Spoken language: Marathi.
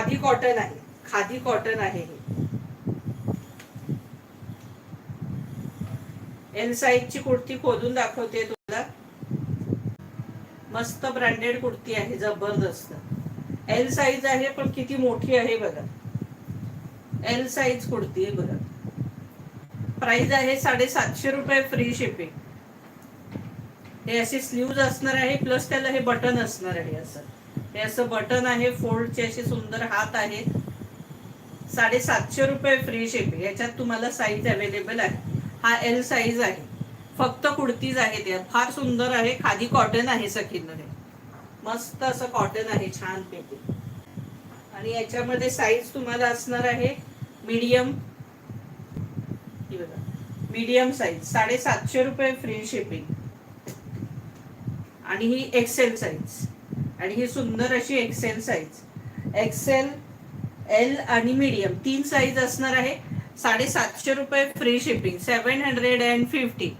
खादी कॉटन आहे, खादी कॉटन आहे हे. एल साईजची कुर्ती खोलून दाखवते तुला. मस्त ब्रँडेड कुर्ती आहे, जबरदस्त. एल साईज आहे पण किती मोठी आहे बघा. एल साईज कुर्ती आहे बघा. प्राइस आहे 750 रुपये, फ्री शिपिंग. हे असे स्लीव्ज असणार आहे, प्लस त्याला हे बटन असणार आहे. असं हे असं बटन आहे, फोल्डचे असे सुंदर हात आहेत. 750 रुपये, फ्री शिपिंग. याच्यात तुम्हाला साईज अवेलेबल आहे. हा एल साईज आहे. फक्त कुर्तीज आहेत यात. फार सुंदर आहे, खादी कॉटन आहे सखींमध्ये. मस्त असं कॉटन आहे, छान पैकी. आणि याच्यामध्ये साईज तुम्हाला असणार आहे मीडियम. मीडियम साईज 750 रुपये, फ्री शिपिंग. आणि ही एक्सेल साईज, आणि ही सुंदर अशी एक्सेल साईज. एक्सेल, एल आणि मीडियम 3 साईज असणार आहे. 750 रुपये, फ्री शिपिंग. 750.